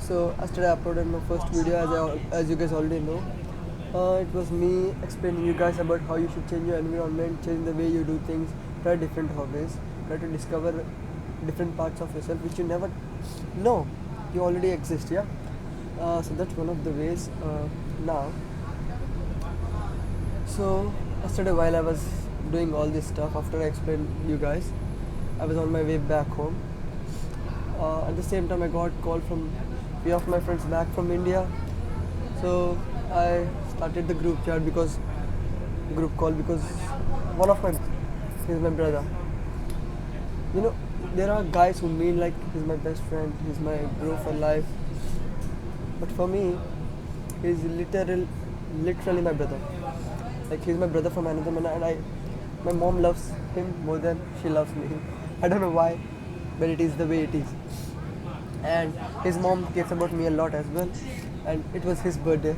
So yesterday I uploaded my first video, as you guys already know. It was me explaining you guys about how you should change your environment, change the way you do things, try different hobbies, try to discover different parts of yourself which you never know you already exist. Yeah. So that's one of the ways. Now, so yesterday while I was doing all this stuff, after I explained you guys, I was on my way back home. At the same time, I got call from few of my friends back from India. So I started the group call because one of my he's my brother. You know, there are guys who mean like he's my best friend, he's my bro for life. But for me, he's literally my brother. Like he's my brother from another man, and my mom loves him more than she loves me. I don't know why, but it is the way it is. And his mom cares about me a lot as well. And it was his birthday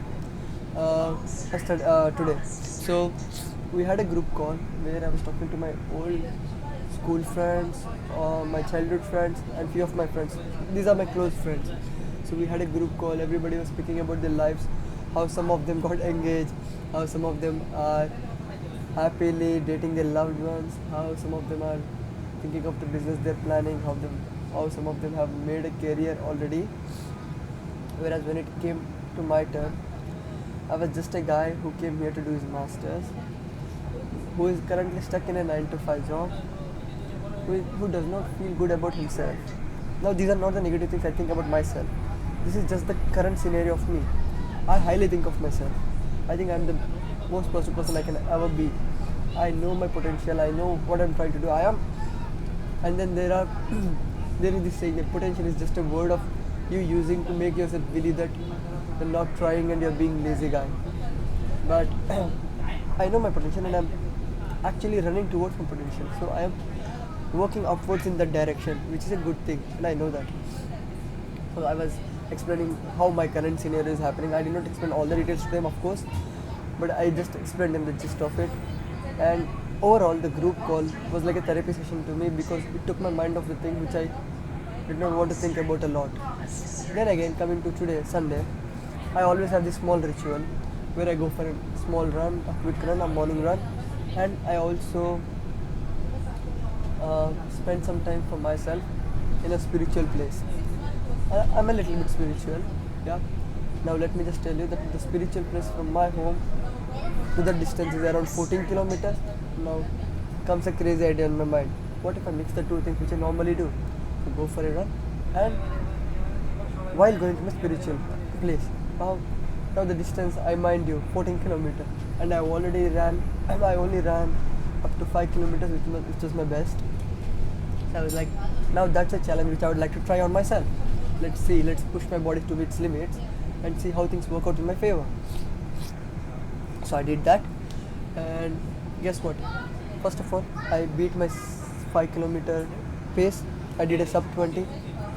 today. So we had a group call where I was talking to my old school friends, my childhood friends, and few of my friends. These are my close friends. So we had a group call. Everybody was speaking about their lives, how some of them got engaged, how some of them are happily dating their loved ones, how some of them are thinking of the business they're planning, how some of them have made a career already. Whereas when it came to my turn, I was just a guy who came here to do his masters, who is currently stuck in a 9 to 5 job, who does not feel good about himself. Now, these are not the negative things I think about myself. This is just the current scenario of me. I highly think of myself. I think I'm the most positive person I can ever be. I know my potential. I know what I'm trying to do. I am. And then there is this saying that potential is just a word of you using to make yourself believe that you're not trying and you're being lazy guy. But I know my potential and I'm actually running towards my potential. So I am working upwards in that direction, which is a good thing, and I know that. So I was explaining how my current scenario is happening. I did not explain all the details to them, of course, but I just explained them the gist of it. And overall, the group call was like a therapy session to me because it took my mind off the thing which I did not want to think about a lot. Then again, coming to today, Sunday, I always have this small ritual where I go for a small run, a quick run, a morning run, and I also spend some time for myself in a spiritual place. I'm a little bit spiritual, yeah. Now let me just tell you that the spiritual place from my home to the distance is around 14 kilometers. Now comes a crazy idea in my mind. What if I mix the two things which I normally do? So go for a run and while going to my spiritual place. Now the distance I mind you 14 kilometers and I only ran up to 5 kilometers which was my best. So I was like, now that's a challenge which I would like to try on myself. Let's push my body to its limits and see how things work out in my favor. So I did that, and guess what? First of all, I beat my 5 kilometer pace. I did a sub 20.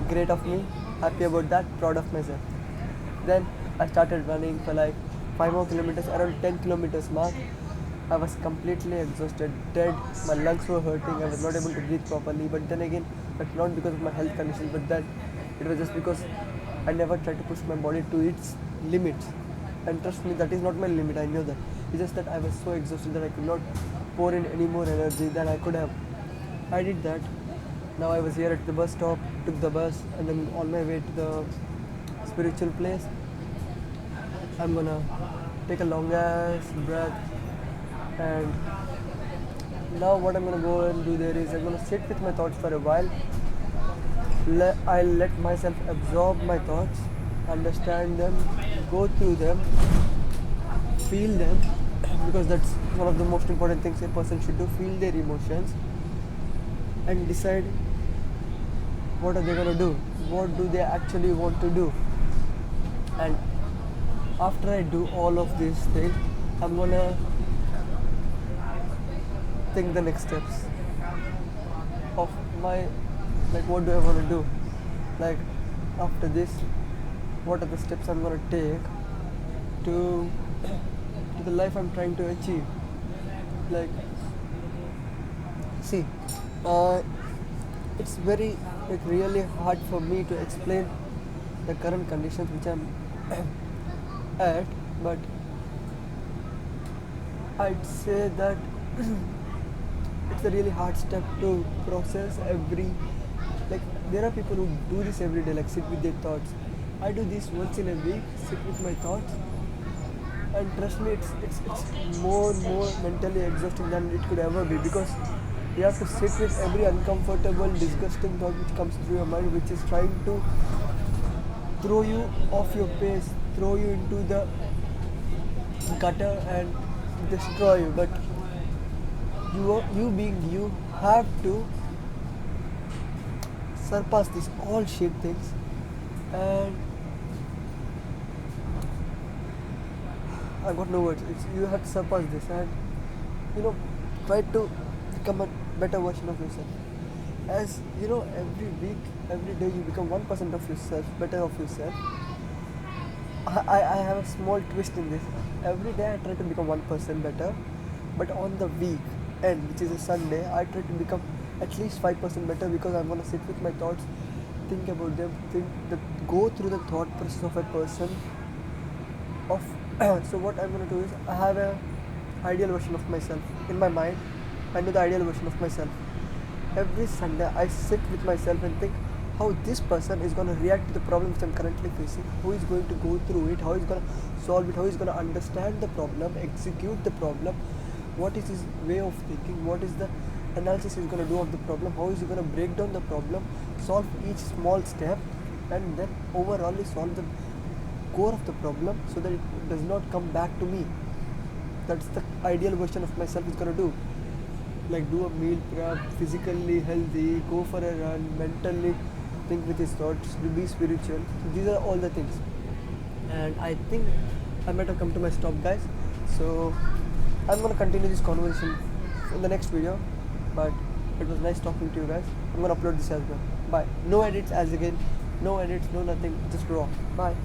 Great of me, happy about that, proud of myself. Then I started running for like 5 more kilometers, around 10 kilometers mark. I was completely exhausted, dead. My lungs were hurting. I was not able to breathe properly. But then again, that's not because of my health condition, but that it was just because I never tried to push my body to its limits. And trust me, that is not my limit. I know that. It's just that I was so exhausted that I could not pour in any more energy than I could have. I did that. Now I was here at the bus stop, took the bus, and then on my way to the spiritual place, I'm gonna take a long ass breath. And now what I'm gonna go and do there is I'm gonna sit with my thoughts for a while. I'll let myself absorb my thoughts, understand them, go through them, feel them, because that's one of the most important things a person should do, feel their emotions and decide what are they gonna do, what do they actually want to do. And after I do all of these things, I'm gonna think the next steps of my, like, what do I want to do, like after this, what are the steps I'm gonna take to the life I'm trying to achieve. Like, see, it's very, like, really hard for me to explain the current conditions which I'm at, but I'd say that it's a really hard step to process every, like, there are people who do this every day, like sit with their thoughts. I do this once in a week, sit with my thoughts, and trust me, it's more mentally exhausting than it could ever be, because you have to sit with every uncomfortable, disgusting thought which comes through your mind, which is trying to throw you off your pace, throw you into the gutter and destroy you. But you being you have to surpass these all shit things, and I got no words. You have to surpass this, and you know, try to become a better version of yourself. As you know, every week, every day, you become 1% of yourself, better of yourself. I have a small twist in this. Every day I try to become 1% better, but on the week end, which is a Sunday, I try to become at least 5% better, because I'm gonna sit with my thoughts, think about them, go through the thought process of a person. Of so what I'm gonna do is, I have a ideal version of myself in my mind. I know the ideal version of myself. Every Sunday I sit with myself and think how this person is going to react to the problem which I'm currently facing, who is going to go through it, how he's going to solve it, how he's going to understand the problem, execute the problem, what is his way of thinking, what is the analysis he's going to do of the problem, how is he going to break down the problem, solve each small step, and then overall solve the core of the problem so that it does not come back to me. That's the ideal version of myself is going to do. Like, do a meal prep, physically healthy, go for a run, mentally think with his thoughts, to be spiritual. So these are all the things. And I think I might have come to my stop, guys. So I'm gonna continue this conversation in the next video. But it was nice talking to you guys. I'm gonna upload this as well. Bye. No edits, as again. No edits, no nothing. Just raw. Bye.